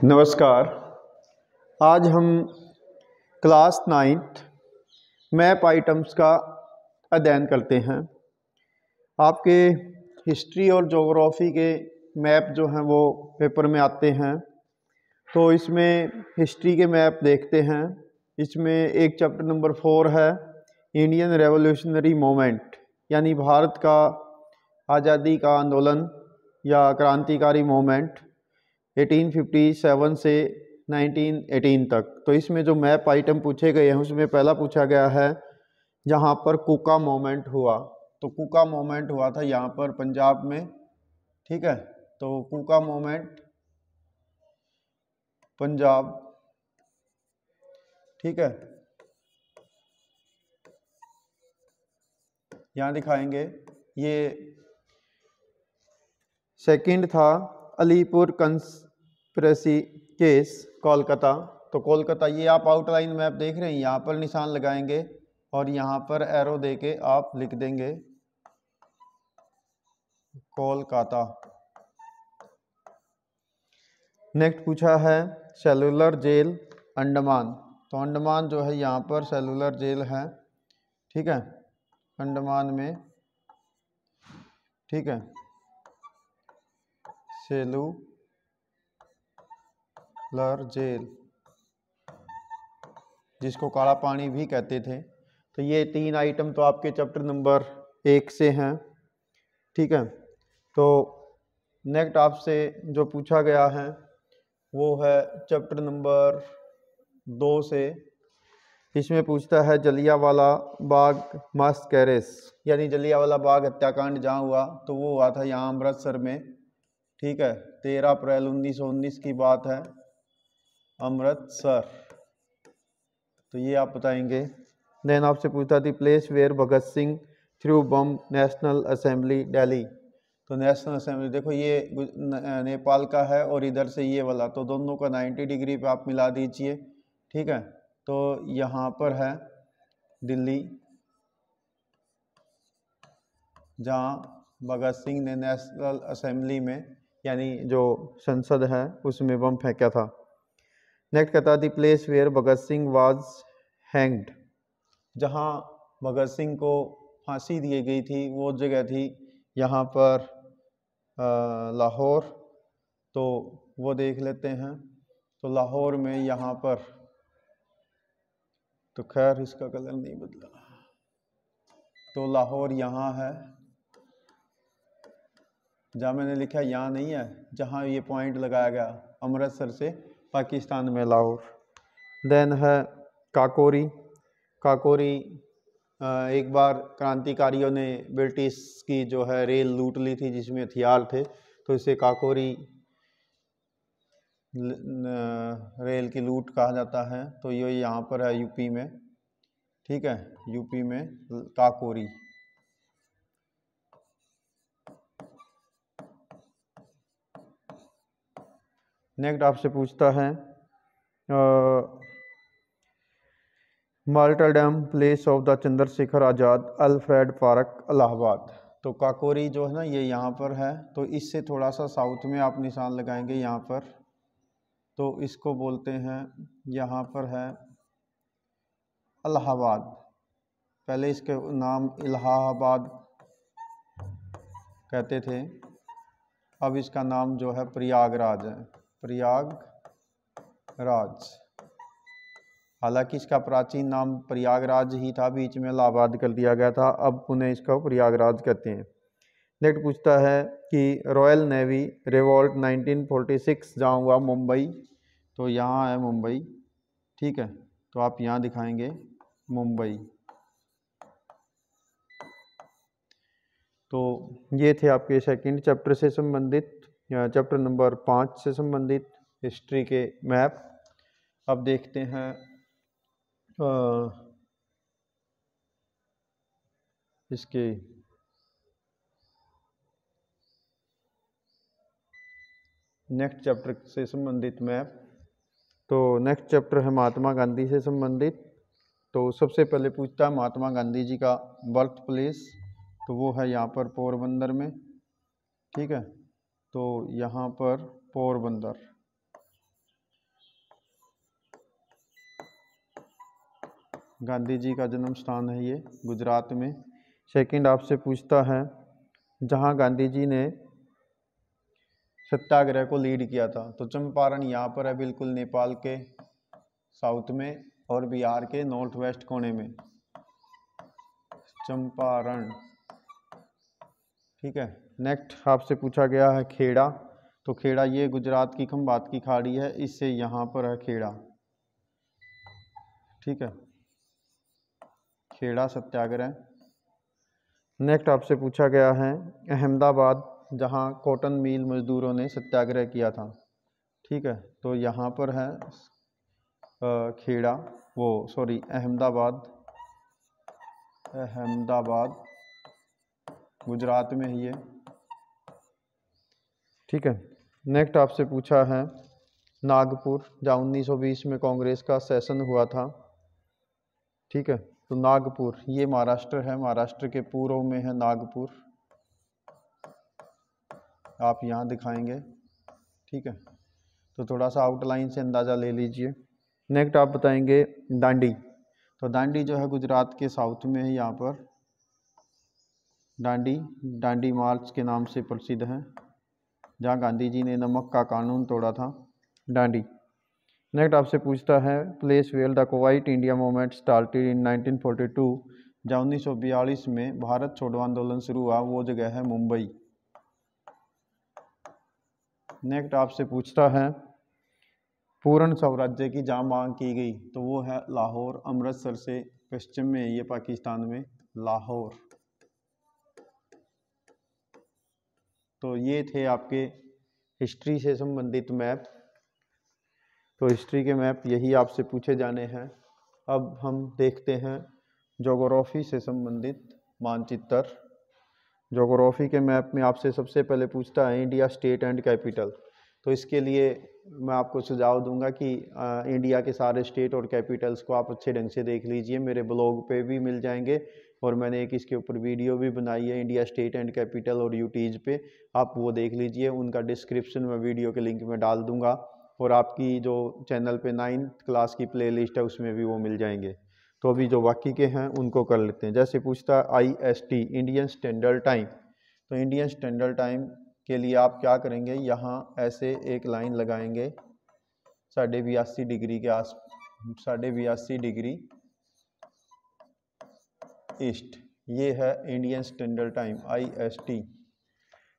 नमस्कार। आज हम क्लास 9th मैप आइटम्स का अध्ययन करते हैं। आपके हिस्ट्री और ज्योग्राफी के मैप जो हैं वो पेपर में आते हैं, तो इसमें हिस्ट्री के मैप देखते हैं। इसमें एक चैप्टर नंबर 4 है इंडियन रेवोल्यूशनरी मूवमेंट, यानी भारत का आज़ादी का आंदोलन या क्रांतिकारी मूवमेंट 1857 से 1918 तक। तो इसमें जो मैप आइटम पूछे गए हैं उसमें पहला पूछा गया है जहाँ पर कुका मूवमेंट हुआ। तो कुका मूवमेंट हुआ था यहाँ पर पंजाब में, ठीक है। तो कुका मूवमेंट पंजाब, ठीक है, यहाँ दिखाएंगे। ये सेकंड था अलीपुर कंस्पिरेसी केस कोलकाता। तो कोलकाता, ये आप आउटलाइन मैप देख रहे हैं, यहाँ पर निशान लगाएंगे और यहाँ पर एरो देके आप लिख देंगे कोलकाता। नेक्स्ट पूछा है सेलुलर जेल अंडमान। तो अंडमान जो है यहाँ पर सेलुलर जेल है, ठीक है, अंडमान में, ठीक है, सेलुलर जेल, जिसको काला पानी भी कहते थे। तो ये 3 आइटम तो आपके चैप्टर नंबर 1 से हैं, ठीक है। तो नेक्स्ट आपसे जो पूछा गया है वो है चैप्टर नंबर 2 से। इसमें पूछता है जलियांवाला बाग मस्करेस, यानी जलियांवाला बाग हत्याकांड जहाँ हुआ तो वो हुआ था यहाँ अमृतसर में, ठीक है। 13 अप्रैल 1919 की बात है, अमृतसर। तो ये आप बताएंगे। देन आपसे पूछता the place where Bhagat Singh threw bomb national assembly Delhi. तो नेशनल असेंबली देखो ये नेपाल का है और इधर से ये वाला, तो दोनों का 90 डिग्री पे आप मिला दीजिए, ठीक है। तो यहाँ पर है दिल्ली, जहाँ भगत सिंह ने नेशनल असेंबली में, यानी जो संसद है उसमें बम फेंका था। नेक्स्ट कहता the place where Bhagat Singh was hanged. जहाँ भगत सिंह को फांसी दी गई थी वो जगह थी यहाँ पर लाहौर। तो वो देख लेते हैं। तो लाहौर में यहाँ पर, तो खैर इसका कलर नहीं बदला, तो लाहौर यहाँ है, जहाँ मैंने लिखा यहाँ नहीं है, जहाँ ये पॉइंट लगाया गया अमृतसर से पाकिस्तान में लाहौर। देन है काकोरी। काकोरी एक बार क्रांतिकारियों ने ब्रिटिश की जो है रेल लूट ली थी जिसमें हथियार थे, तो इसे काकोरी रेल की लूट कहा जाता है। तो ये यहाँ पर है यूपी में, ठीक है, यूपी में काकोरी। नेक्स्ट आपसे पूछता है martyrdom place of the Chandrashekhar Azad Alfred park Allahabad. तो काकोरी जो है ना ये यहाँ पर है, तो इससे थोड़ा सा साउथ में आप निशान लगाएंगे यहाँ पर। तो इसको बोलते हैं, यहाँ पर है इलाहाबाद, पहले इसके नाम इलाहाबाद कहते थे, अब इसका नाम जो है प्रयागराज है, प्रयागराज। हालांकि इसका प्राचीन नाम प्रयागराज ही था, बीच में इलाहाबाद कर दिया गया था, अब पुनः इसका प्रयागराज कहते हैं। नेक्स्ट पूछता है कि रॉयल नेवी रिवॉल्ट 1946 जहाँ हुआ मुंबई। तो यहाँ है मुंबई, ठीक है, तो आप यहाँ दिखाएंगे मुंबई। तो ये थे आपके सेकंड चैप्टर से संबंधित, चैप्टर नंबर 5 से संबंधित हिस्ट्री के मैप। अब देखते हैं इसके नेक्स्ट चैप्टर से संबंधित मैप। तो नेक्स्ट चैप्टर है महात्मा गांधी से संबंधित। तो सबसे पहले पूछता है महात्मा गांधी जी का बर्थ प्लेस, तो वो है यहाँ पर पोरबंदर में, ठीक है। तो यहाँ पर पोरबंदर। गांधी जी का जन्म स्थान है ये गुजरात में। सेकंड आपसे पूछता है जहाँ गांधी जी ने सत्याग्रह को लीड किया था, तो चंपारण यहाँ पर है, बिल्कुल नेपाल के साउथ में और बिहार के नॉर्थ वेस्ट कोने में, चंपारण। ठीक है। नेक्स्ट आपसे पूछा गया है खेड़ा, तो खेड़ा ये गुजरात की खंभात की खाड़ी है, इससे यहाँ पर है खेड़ा। ठीक है, खेड़ा सत्याग्रह। नेक्स्ट आपसे पूछा गया है अहमदाबाद, जहाँ कॉटन मिल मजदूरों ने सत्याग्रह किया था। ठीक है, तो यहाँ पर है खेड़ा, वो सॉरी अहमदाबाद, अहमदाबाद गुजरात में ही है। ठीक है। नेक्स्ट आपसे पूछा है नागपुर, जहाँ 1920 में कांग्रेस का सेशन हुआ था। ठीक है, तो नागपुर ये महाराष्ट्र है, महाराष्ट्र के पूर्व में है नागपुर, आप यहाँ दिखाएंगे। ठीक है, तो थोड़ा सा आउटलाइन से अंदाज़ा ले लीजिए। नेक्स्ट आप बताएंगे दांडी, तो दांडी जो है गुजरात के साउथ में है, यहाँ पर दांडी, दांडी मार्च के नाम से प्रसिद्ध है, जहाँ गांधी जी ने नमक का कानून तोड़ा था, दांडी। नेक्स्ट आपसे पूछता है place where the quit India movement started in 1942, जहाँ 1942 में भारत छोड़ो आंदोलन शुरू हुआ, वो जगह है मुंबई। नेक्स्ट आपसे पूछता है पूर्ण स्वराज्य की जहाँ मांग की गई, तो वो है लाहौर, अमृतसर से पश्चिम में ये पाकिस्तान में लाहौर। तो ये थे आपके हिस्ट्री से संबंधित मैप। तो हिस्ट्री के मैप यही आपसे पूछे जाने हैं। अब हम देखते हैं ज्योग्राफी से संबंधित मानचित्र। ज्योग्राफी के मैप में आपसे सबसे पहले पूछता है इंडिया स्टेट एंड कैपिटल, तो इसके लिए मैं आपको सुझाव दूंगा कि इंडिया के सारे स्टेट और कैपिटल्स को आप अच्छे ढंग से देख लीजिए, मेरे ब्लॉग पे भी मिल जाएंगे और मैंने एक इसके ऊपर वीडियो भी बनाई है इंडिया स्टेट एंड कैपिटल और यूटीज पे, आप वो देख लीजिए, उनका डिस्क्रिप्शन में वीडियो के लिंक में डाल दूंगा और आपकी जो चैनल पे 9th क्लास की प्लेलिस्ट है उसमें भी वो मिल जाएंगे। तो अभी जो बाकी के हैं उनको कर लेते हैं। जैसे पूछता है IST इंडियन स्टैंडर्ड टाइम, तो इंडियन स्टैंडर्ड टाइम के लिए आप क्या करेंगे, यहाँ ऐसे एक लाइन लगाएंगे 82.5 डिग्री के आस 82.5 डिग्री ईस्ट, ये है Indian standard time IST।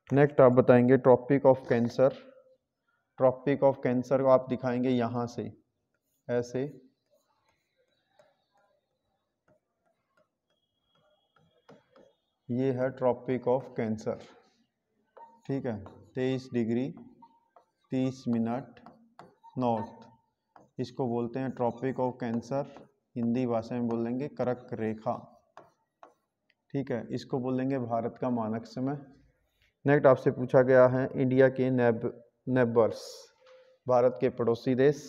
Next आप बताएंगे tropic of cancer, tropic of cancer को आप दिखाएंगे यहाँ से ऐसे, ये है ट्रॉपिक ऑफ कैंसर। ठीक है, 23 डिग्री 30 मिनट नॉर्थ, इसको बोलते हैं ट्रॉपिक ऑफ कैंसर, हिंदी भाषा में बोलेंगे कर्क रेखा। ठीक है, इसको बोलेंगे भारत का मानक समय। नेक्स्ट आपसे पूछा गया है इंडिया के नेबर्स, भारत के पड़ोसी देश,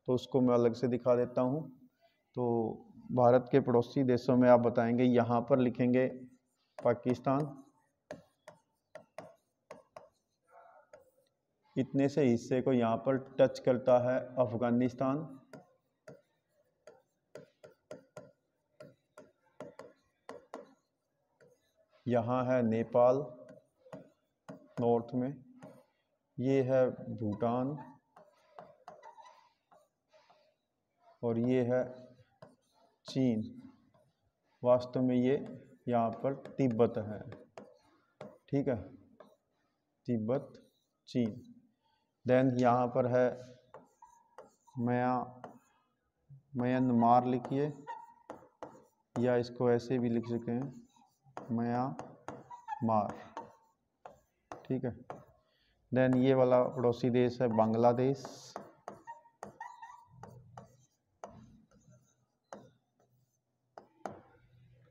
तो उसको मैं अलग से दिखा देता हूँ। तो भारत के पड़ोसी देशों में आप बताएंगे, यहाँ पर लिखेंगे पाकिस्तान, इतने से हिस्से को यहाँ पर टच करता है अफगानिस्तान, यहाँ है नेपाल नॉर्थ में, ये है भूटान और ये है चीन, वास्तव में ये यहाँ पर तिब्बत है। ठीक है, तिब्बत चीन। देन यहाँ पर है म्यांमार लिखिए, या इसको ऐसे भी लिख सकते हैं म्यांमार। ठीक है, देन ये वाला पड़ोसी देश है बांग्लादेश,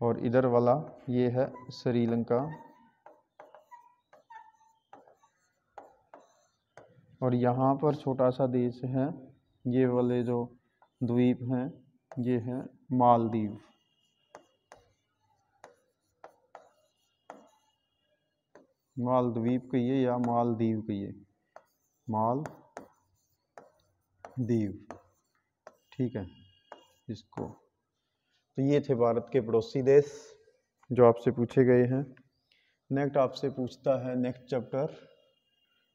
और इधर वाला ये है श्रीलंका, और यहाँ पर छोटा सा देश है, ये वाले जो द्वीप हैं ये हैं मालदीव। मालद्वीप कहिए या मालदीव कहिए, मालदीव। ठीक है, इसको तो ये थे भारत के पड़ोसी देश जो आपसे पूछे गए हैं। नेक्स्ट आपसे पूछता है नेक्स्ट चैप्टर,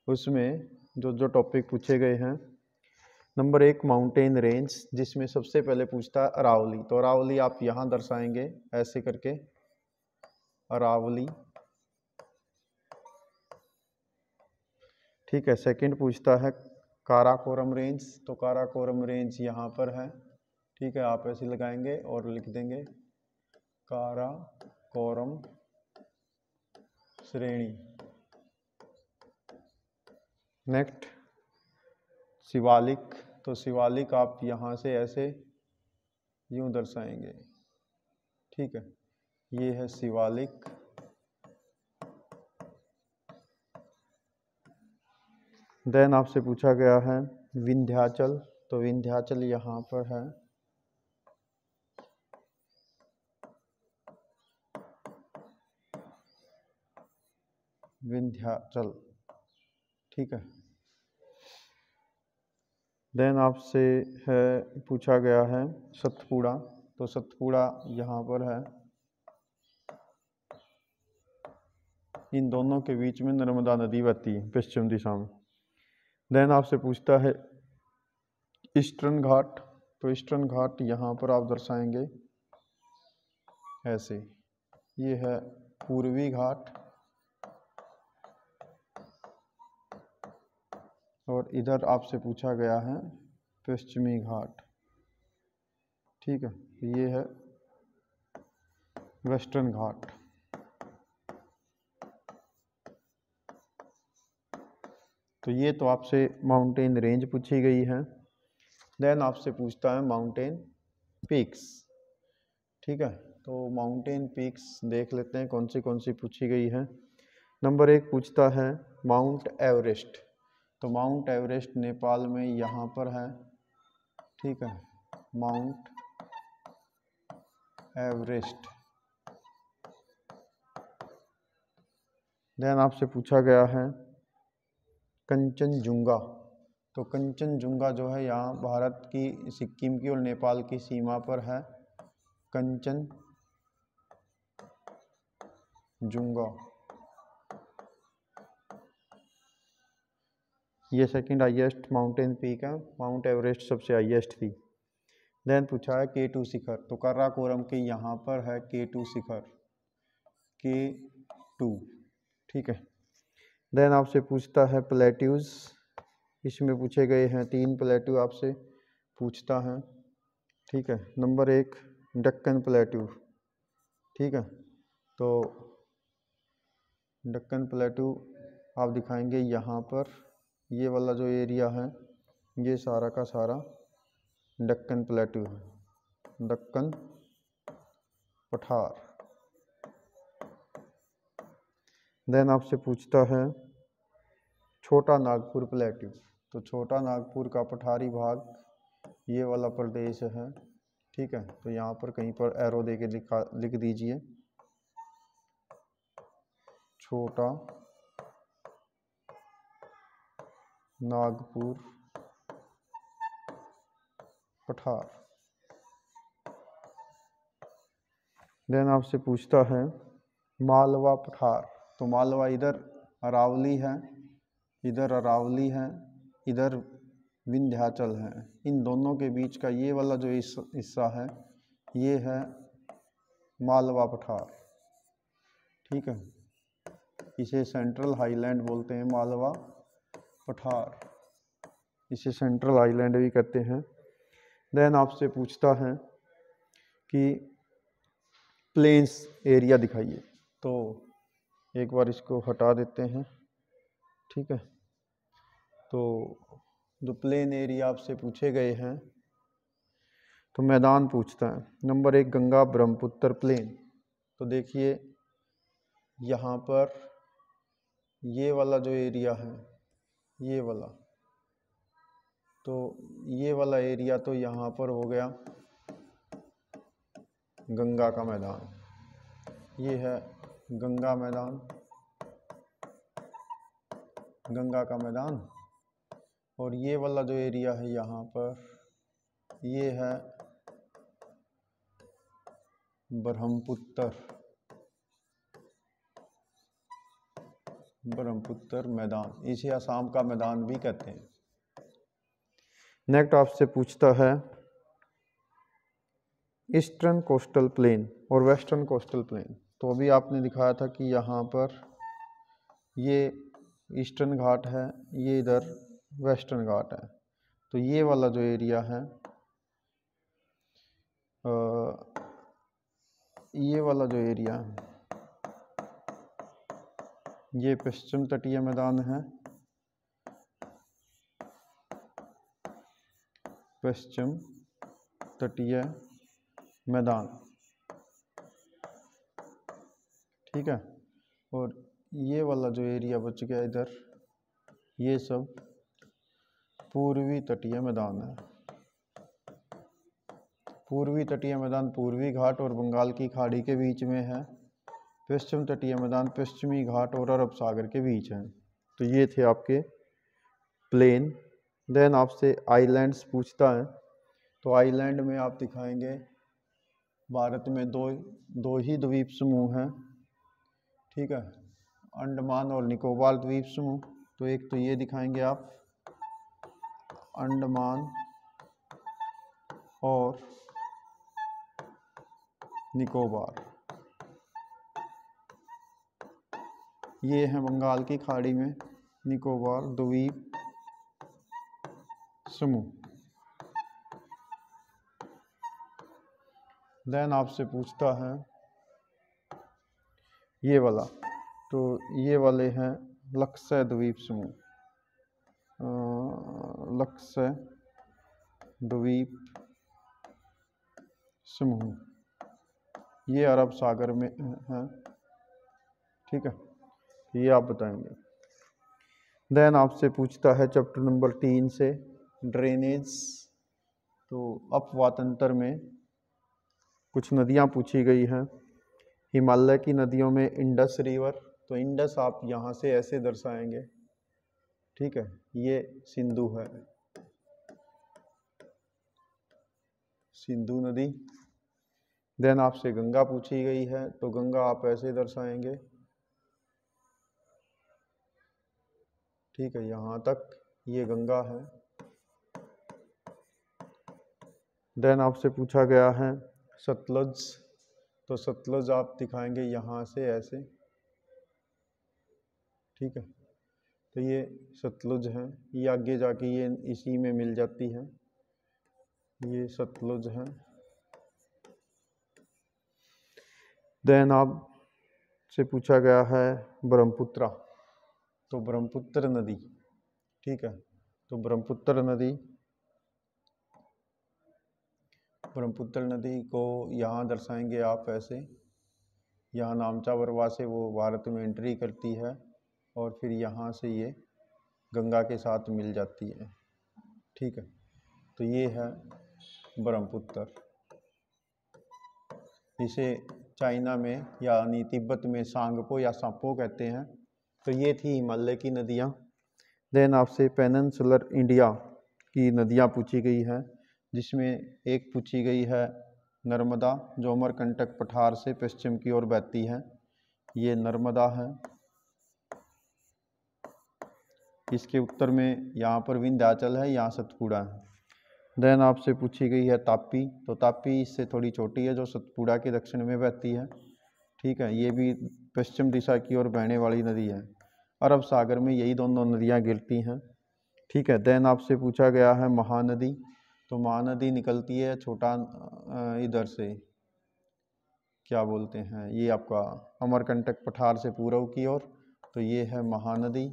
उसमें जो जो टॉपिक पूछे गए हैं। नंबर 1 माउंटेन रेंज, जिसमें सबसे पहले पूछता है अरावली। तो अरावली आप यहाँ दर्शाएंगे ऐसे करके, अरावली, ठीक है। सेकंड पूछता है काराकोरम रेंज। तो काराकोरम रेंज यहाँ पर है, ठीक है, आप ऐसे लगाएंगे और लिख देंगे काराकोरम श्रेणी। नेक्स्ट शिवालिक। तो शिवालिक आप यहाँ से ऐसे यूं दर्शाएंगे, ठीक है, ये है शिवालिक। देन आपसे पूछा गया है विंध्याचल। तो विंध्याचल यहाँ पर है, विंध्याचल, ठीक है। देन आपसे है पूछा गया है सतपुड़ा। तो सतपुड़ा यहाँ पर है, इन दोनों के बीच में नर्मदा नदी बहती है पश्चिम दिशा में। देन आपसे पूछता है ईस्टर्न घाट। तो ईस्टर्न घाट यहाँ पर आप दर्शाएंगे ऐसे, ये है पूर्वी घाट और इधर आपसे पूछा गया है पश्चिमी घाट, ठीक है, ये है वेस्टर्न घाट। तो ये तो आपसे माउंटेन रेंज पूछी गई है। देन आपसे पूछता है माउंटेन पीक्स, ठीक है। तो माउंटेन पीक्स देख लेते हैं कौन सी पूछी गई है। नंबर 1 पूछता है माउंट एवरेस्ट। तो माउंट एवरेस्ट नेपाल में यहाँ पर है, ठीक है, माउंट एवरेस्ट। देन आपसे पूछा गया है कंचनजुंगा। तो कंचनजुंगा जो है यहाँ भारत की सिक्किम की और नेपाल की सीमा पर है, कंचनजुंगा। ये सेकंड हाईएस्ट माउंटेन पीक है, माउंट एवरेस्ट सबसे हाईएस्ट थी। देन पूछा है K2 शिखर। तो काराकोरम के यहाँ पर है K2 शिखर, K2, ठीक है। देन आपसे पूछता है प्लेट्यूज। इसमें पूछे गए हैं 3 प्लेट्यू आपसे पूछता है, ठीक है। नंबर 1 डक्कन प्लेट्यू, ठीक है। तो डक्कन प्लेट्यू आप दिखाएंगे यहाँ पर, ये वाला जो एरिया है ये सारा का सारा डक्कन प्लेट्यू है, दक्कन पठार। देन आपसे पूछता है छोटा नागपुर प्लेट्यू। तो छोटा नागपुर का पठारी भाग ये वाला प्रदेश है, ठीक है। तो यहाँ पर कहीं पर एरो दे के लिख दीजिए छोटा नागपुर पठार। देन आपसे पूछता है मालवा पठार। तो मालवा इधर अरावली है, इधर अरावली है, इधर विंध्याचल है, इन दोनों के बीच का ये वाला जो हिस्सा है ये है मालवा पठार, ठीक है। इसे सेंट्रल हाईलैंड बोलते हैं, मालवा पठार, इसे सेंट्रल हाईलैंड भी कहते हैं। देन आपसे पूछता है कि प्लेन्स एरिया दिखाइए। तो एक बार इसको हटा देते हैं, ठीक है। तो जो प्लेन एरिया आपसे पूछे गए हैं, तो मैदान पूछता है। Number 1 Ganga Brahmaputra plain. तो देखिए यहाँ पर ये वाला जो एरिया है, ये वाला, तो ये वाला एरिया तो यहाँ पर हो गया गंगा का मैदान, ये है गंगा मैदान, गंगा का मैदान। और ये वाला जो एरिया है यहाँ पर ये है ब्रह्मपुत्र मैदान, इसे असम का मैदान भी कहते हैं। नेक्स्ट आपसे पूछता है ईस्टर्न कोस्टल प्लेन और वेस्टर्न कोस्टल प्लेन। तो अभी आपने दिखाया था कि यहाँ पर ये ईस्टर्न घाट है, ये इधर वेस्टर्न घाट है। तो ये वाला जो एरिया है, ये वाला जो एरिया है, ये पश्चिम तटीय मैदान है, पश्चिम तटीय मैदान, ठीक है। और ये वाला जो एरिया बच गया इधर, ये सब पूर्वी तटीय मैदान है। पूर्वी तटीय मैदान पूर्वी घाट और बंगाल की खाड़ी के बीच में है। पश्चिम तटीय मैदान पश्चिमी घाट और अरब सागर के बीच है। तो ये थे आपके प्लेन। देन आपसे आइलैंड्स पूछता है। तो आइलैंड में आप दिखाएंगे भारत में दो ही द्वीप समूह हैं, ठीक है, अंडमान और निकोबार द्वीप समूह। तो एक तो ये दिखाएंगे आप, अंडमान और निकोबार, ये है बंगाल की खाड़ी में निकोबार द्वीप समूह। देन आपसे पूछता है ये वाला, तो ये वाले हैं लक्ष्य द्वीप समूह, लक्ष्य द्वीप समूह, ये अरब सागर में है, ठीक है, ये आप बताएंगे। देन आपसे पूछता है चैप्टर नंबर 3 से ड्रेनेज। तो अपवातंत्र में कुछ नदियाँ पूछी गई हैं। हिमालय की नदियों में इंडस रिवर, तो इंडस आप यहाँ से ऐसे दर्शाएंगे, ठीक है, ये सिंधु है, सिंधु नदी। देन आपसे गंगा पूछी गई है, तो गंगा आप ऐसे दर्शाएंगे, ठीक है, यहाँ तक ये गंगा है। देन आपसे पूछा गया है सतलज, तो सतलज आप दिखाएंगे यहाँ से ऐसे, ठीक है, तो ये सतलुज है, ये आगे जाके ये इसी में मिल जाती है, ये सतलुज है। देन आप से पूछा गया है ब्रह्मपुत्र, तो ब्रह्मपुत्र नदी, ठीक है, तो ब्रह्मपुत्र नदी को यहाँ दर्शाएंगे आप ऐसे, यहाँ नामचा बरवा से वो भारत में एंट्री करती है और फिर यहाँ से ये गंगा के साथ मिल जाती है, ठीक है, तो ये है ब्रह्मपुत्र। इसे चाइना में यानी तिब्बत में सांगपो या सांपो कहते हैं। तो ये थी हिमालय की नदियाँ। देन आपसे पेनिनसुलर इंडिया की नदियाँ पूछी गई हैं, जिसमें एक पूछी गई है नर्मदा, जो अमरकंटक पठार से पश्चिम की ओर बहती है, ये नर्मदा है। इसके उत्तर में यहाँ पर विंध्याचल है, यहाँ सतपुड़ा है। देन आपसे पूछी गई है तापी, तो तापी इससे थोड़ी छोटी है, जो सतपुड़ा के दक्षिण में बहती है, ठीक है, ये भी पश्चिम दिशा की ओर बहने वाली नदी है। अरब सागर में यही दोनों नदियाँ गिरती हैं, ठीक है। देन आपसे पूछा गया है महानदी, तो महानदी निकलती है छोटा इधर से, क्या बोलते हैं, ये आपका अमरकंटक पठार से पूर्व की ओर, तो ये है महानदी,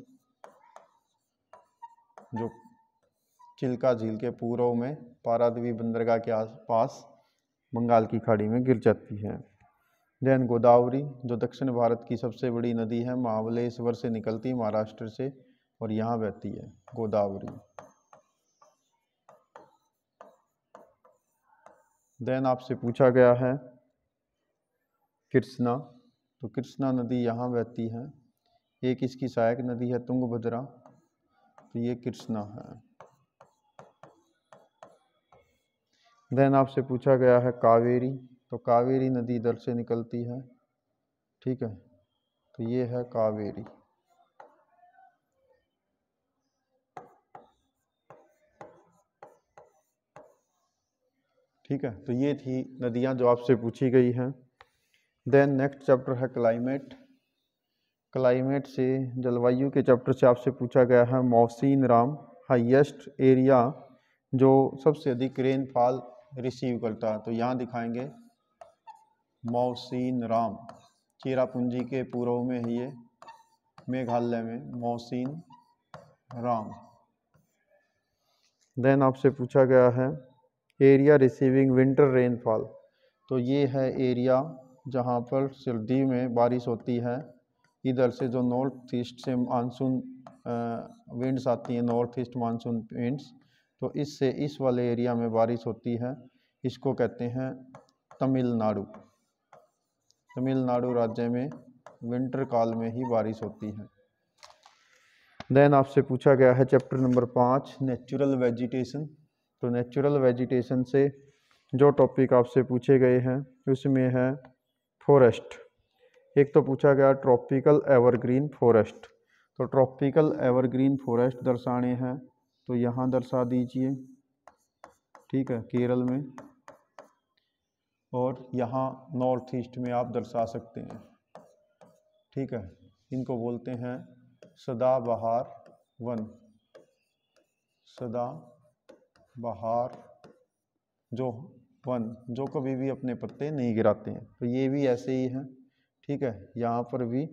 जो चिल्का झील के पूर्व में पारादीप बंदरगाह के आसपास बंगाल की खाड़ी में गिर जाती है। देन गोदावरी, जो दक्षिण भारत की सबसे बड़ी नदी है, महाबलेश्वर से निकलती महाराष्ट्र से और यहाँ बहती है गोदावरी। देन आपसे पूछा गया है कृष्णा, तो कृष्णा नदी यहाँ बहती है। एक इसकी सहायक नदी है तुंगभद्रा, तो ये कृष्णा है। देन आपसे पूछा गया है कावेरी, तो कावेरी नदी इधर से निकलती है, ठीक है, तो ये है कावेरी। ठीक है, तो ये थी नदियां जो आपसे पूछी गई हैं। देन नेक्स्ट चैप्टर है क्लाइमेट। क्लाइमेट से, जलवायु के चैप्टर से आपसे पूछा गया है मौसीन राम, हाईएस्ट एरिया जो सबसे अधिक रेनफॉल रिसीव करता है। तो यहाँ दिखाएंगे मौसीन राम, चेरापूंजी के पूर्व में है ये, मेघालय में मौसीन राम। देन आपसे पूछा गया है एरिया रिसीविंग विंटर रेनफॉल। तो ये है एरिया जहाँ पर सर्दी में बारिश होती है। इधर से जो नॉर्थ ईस्ट से मानसून विंड्स आती हैं, नॉर्थ ईस्ट मानसून विंड्स, तो इससे इस वाले एरिया में बारिश होती है। इसको कहते हैं तमिलनाडु। तमिलनाडु राज्य में विंटर काल में ही बारिश होती है। देन आपसे पूछा गया है चैप्टर नंबर 5 नेचुरल वेजिटेशन। तो नेचुरल वेजिटेशन से जो टॉपिक आपसे पूछे गए हैं उसमें है फॉरेस्ट। एक तो पूछा गया ट्रॉपिकल एवरग्रीन फॉरेस्ट। तो ट्रॉपिकल एवरग्रीन फॉरेस्ट दर्शाने हैं, तो यहाँ दर्शा दीजिए, ठीक है, केरल में, और यहाँ नॉर्थ ईस्ट में आप दर्शा सकते हैं, ठीक है। इनको बोलते हैं सदाबहार वन, सदाबहार जो वन जो कभी भी अपने पत्ते नहीं गिराते हैं। तो ये भी ऐसे ही हैं, ठीक है। यहाँ पर भी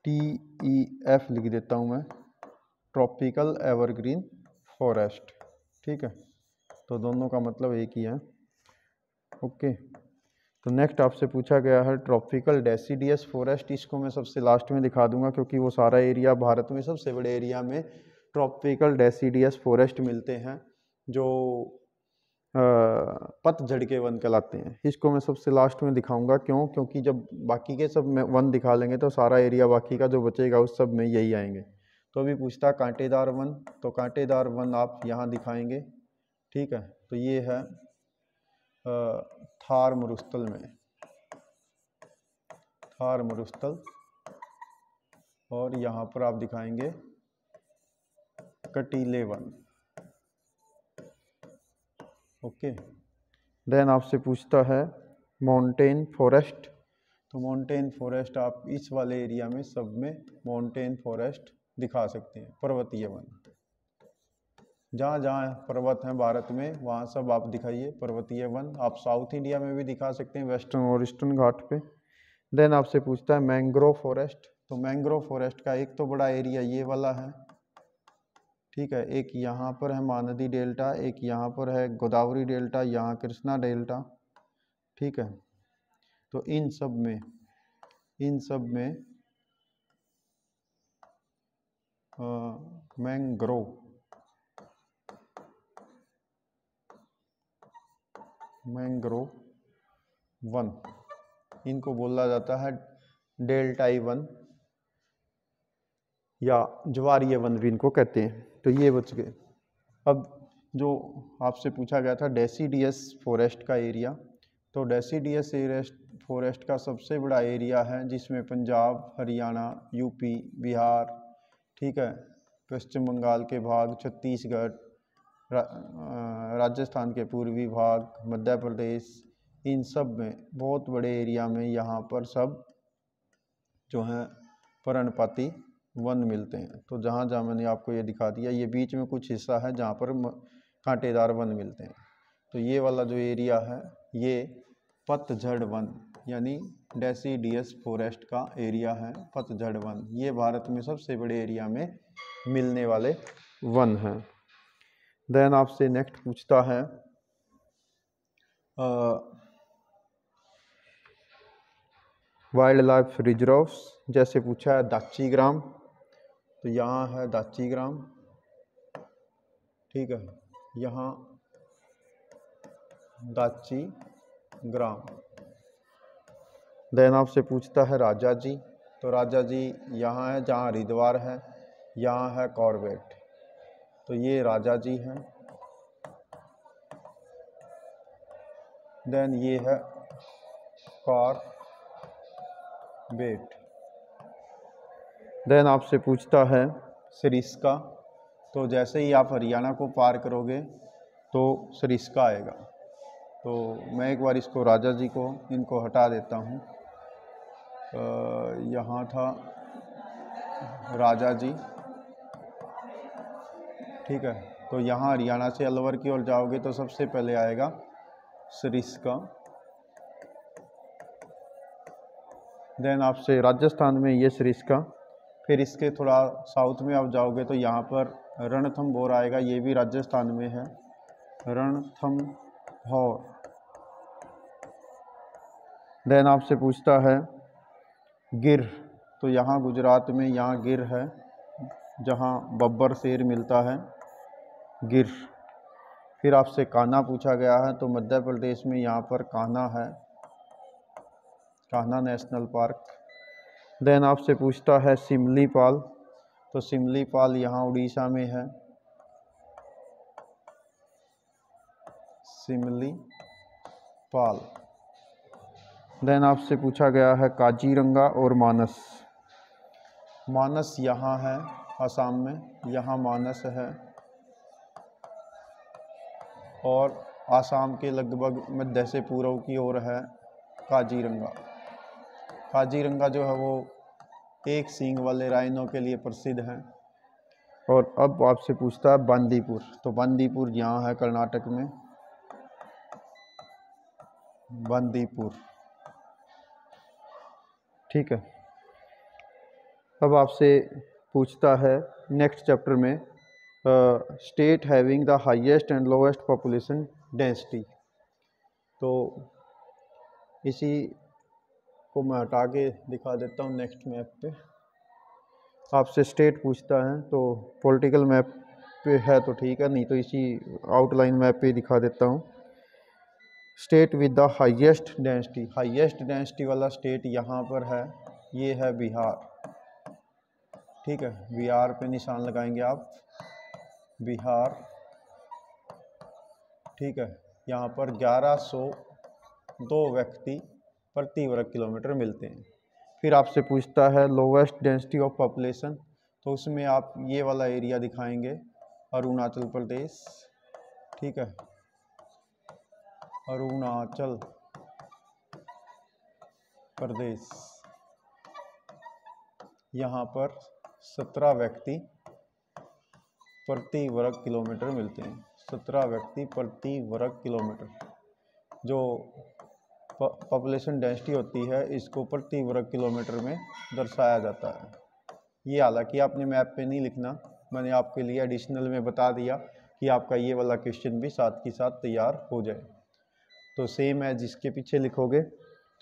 TEF लिख देता हूँ मैं, ट्रॉपिकल एवरग्रीन फॉरेस्ट, ठीक है। तो दोनों का मतलब एक ही है, ओके। तो नेक्स्ट आपसे पूछा गया है ट्रॉपिकल डेसिडियस फॉरेस्ट। इसको मैं सबसे लास्ट में दिखा दूंगा क्योंकि वो सारा एरिया, भारत में सबसे बड़े एरिया में ट्रॉपिकल डेसिडियस फॉरेस्ट मिलते हैं जो पतझड़ के वन कहलाते हैं। इसको मैं सबसे लास्ट में दिखाऊंगा, क्यों? क्योंकि जब बाकी के सब में वन दिखा लेंगे तो सारा एरिया बाकी का जो बचेगा उस सब में यही आएंगे। तो अभी पूछता कांटेदार वन, तो कांटेदार वन आप यहाँ दिखाएंगे, ठीक है। तो ये है थार मरुस्थल में, थार मरुस्थल, और यहाँ पर आप दिखाएंगे कटीले वन, ओके। देन आपसे पूछता है माउंटेन फॉरेस्ट। तो माउंटेन फॉरेस्ट आप इस वाले एरिया में सब में माउंटेन फॉरेस्ट दिखा सकते हैं, पर्वतीय वन। जहाँ जहाँ पर्वत हैं भारत में वहाँ सब आप दिखाइए पर्वतीय वन। आप साउथ इंडिया में भी दिखा सकते हैं, वेस्टर्न और ईस्टर्न घाट पे। देन आपसे पूछता है मैंग्रोव फॉरेस्ट। तो मैंग्रोव फॉरेस्ट का एक तो बड़ा एरिया ये वाला है, ठीक है। एक यहाँ पर है महानदी डेल्टा, एक यहाँ पर है गोदावरी डेल्टा, यहाँ कृष्णा डेल्टा, ठीक है। तो इन सब में मैंग्रोव वन, इनको बोला जाता है डेल्टाई वन या ज्वारीय वन भी इनको कहते हैं। तो ये बच गए। अब जो आपसे पूछा गया था डेसिडियस फॉरेस्ट का एरिया, तो डेसिडियस फॉरेस्ट का सबसे बड़ा एरिया है जिसमें पंजाब, हरियाणा, यूपी, बिहार, ठीक है, पश्चिम बंगाल के भाग, छत्तीसगढ़, राजस्थान के पूर्वी भाग, मध्य प्रदेश, इन सब में बहुत बड़े एरिया में यहाँ पर सब जो हैं पर्णपाती वन मिलते हैं। तो जहाँ जहाँ मैंने आपको ये दिखा दिया, ये बीच में कुछ हिस्सा है जहाँ पर कांटेदार वन मिलते हैं। तो ये वाला जो एरिया है ये पतझड़ वन यानी डेसिडियस फॉरेस्ट का एरिया है, पतझड़ वन। ये भारत में सबसे बड़े एरिया में मिलने वाले वन हैं। देन आपसे नेक्स्ट पूछता है वाइल्ड लाइफ रिजर्व्स। जैसे पूछा है दाची-ग्राम, तो यहाँ है दाची-ग्राम, ठीक है, यहाँ दाची-ग्राम। देन आपसे पूछता है राजा जी, तो राजा जी यहाँ है जहाँ हरिद्वार है, यहाँ है कॉर्बेट, तो ये राजा जी हैं। देन ये है कॉर्बेट। देन आपसे पूछता है सरिस्का। तो जैसे ही आप हरियाणा को पार करोगे तो सरिस्का आएगा। तो मैं एक बार इसको राजा जी को इनको हटा देता हूँ। यहाँ था राजा जी, ठीक है। तो यहाँ हरियाणा से अलवर की ओर जाओगे तो सबसे पहले आएगा सरिस्का। देन आपसे राजस्थान में ये सरिस्का। फिर इसके थोड़ा साउथ में आप जाओगे तो यहाँ पर रणथंभौर आएगा, ये भी राजस्थान में है, रणथंभौर। देन आपसे पूछता है गिर। तो यहाँ गुजरात में यहाँ गिर है, जहाँ बब्बर शेर मिलता है, गिर। फिर आपसे कान्हा पूछा गया है, तो मध्य प्रदेश में यहाँ पर कान्हा है, कान्हा नेशनल पार्क। देन आपसे पूछता है सिमलीपाल। तो सिमलीपाल यहाँ उड़ीसा में है, सिमलीपाल। देन आपसे पूछा गया है काजीरंगा और मानस। मानस यहाँ है असम में, यहाँ मानस है, और आसाम के लगभग मध्य से पूर्व की ओर है काजीरंगा। काजीरंगा जो है वो एक सींग वाले राइनो के लिए प्रसिद्ध है। और अब आपसे पूछता है बांदीपुर। तो बांदीपुर यहाँ है कर्नाटक में, बांदीपुर, ठीक है। अब आपसे पूछता है नेक्स्ट चैप्टर में state having the highest and lowest population density. तो इसी को मैं हटा के दिखा देता हूँ नेक्स्ट मैप पे। आपसे स्टेट पूछता है तो पॉलिटिकल मैप पे है तो ठीक है, नहीं तो इसी आउटलाइन मैप पे दिखा देता हूँ। State with the highest density, highest density वाला स्टेट यहाँ पर है, ये है बिहार, ठीक है। बिहार पे निशान लगाएंगे आप, बिहार, ठीक है। यहाँ पर 1102 व्यक्ति प्रति वर्ग किलोमीटर मिलते हैं। फिर आपसे पूछता है लोवेस्ट डेंसिटी ऑफ पॉपुलेशन। तो उसमें आप ये वाला एरिया दिखाएंगे, अरुणाचल प्रदेश, ठीक है, अरुणाचल प्रदेश। यहाँ पर 17 व्यक्ति प्रति वर्ग किलोमीटर मिलते हैं, 17 व्यक्ति प्रति वर्ग किलोमीटर। जो पॉपुलेशन डेंसिटी होती है इसको प्रति वर्ग किलोमीटर में दर्शाया जाता है। ये हालांकि आपने मैप पे नहीं लिखना, मैंने आपके लिए एडिशनल में बता दिया कि आपका ये वाला क्वेश्चन भी साथ के साथ तैयार हो जाए। तो सेम है जिसके पीछे लिखोगे।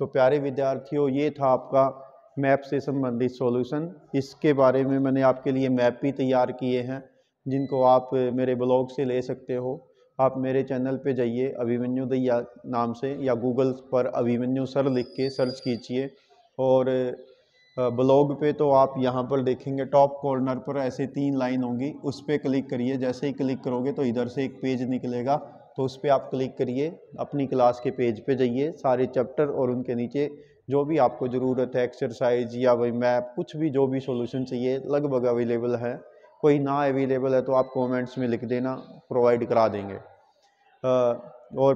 तो प्यारे विद्यार्थियों, ये था आपका मैप से संबंधित सॉल्यूशन। इसके बारे में मैंने आपके लिए मैप भी तैयार किए हैं जिनको आप मेरे ब्लॉग से ले सकते हो। आप मेरे चैनल पे जाइए अभिमन्यु दैया नाम से, या गूगल पर अभिमन्यु सर लिख के सर्च कीजिए। और ब्लॉग पे तो आप यहाँ पर देखेंगे टॉप कॉर्नर पर ऐसे 3 लाइन होंगी, उस पर क्लिक करिए। जैसे ही क्लिक करोगे तो इधर से एक पेज निकलेगा, तो उस पर आप क्लिक करिए, अपनी क्लास के पेज पे जाइए, सारे चैप्टर और उनके नीचे जो भी आपको ज़रूरत है एक्सरसाइज या वही मैप, कुछ भी जो भी सॉल्यूशन चाहिए लगभग अवेलेबल है। कोई ना अवेलेबल है तो आप कमेंट्स में लिख देना, प्रोवाइड करा देंगे। और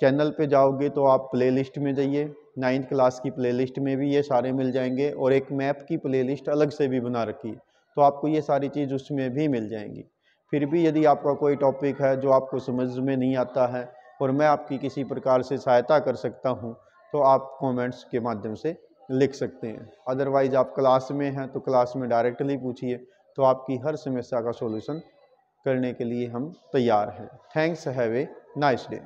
चैनल पे जाओगे तो आप प्लेलिस्ट में जाइए, 9th क्लास की प्लेलिस्ट में भी ये सारे मिल जाएंगे, और एक मैप की प्लेलिस्ट अलग से भी बना रखी, तो आपको ये सारी चीज़ उसमें भी मिल जाएंगी। फिर भी यदि आपका कोई टॉपिक है जो आपको समझ में नहीं आता है और मैं आपकी किसी प्रकार से सहायता कर सकता हूँ, तो आप कमेंट्स के माध्यम से लिख सकते हैं। अदरवाइज़ आप क्लास में हैं तो क्लास में डायरेक्टली पूछिए, तो आपकी हर समस्या का सॉल्यूशन करने के लिए हम तैयार हैं। Thanks, have a nice day.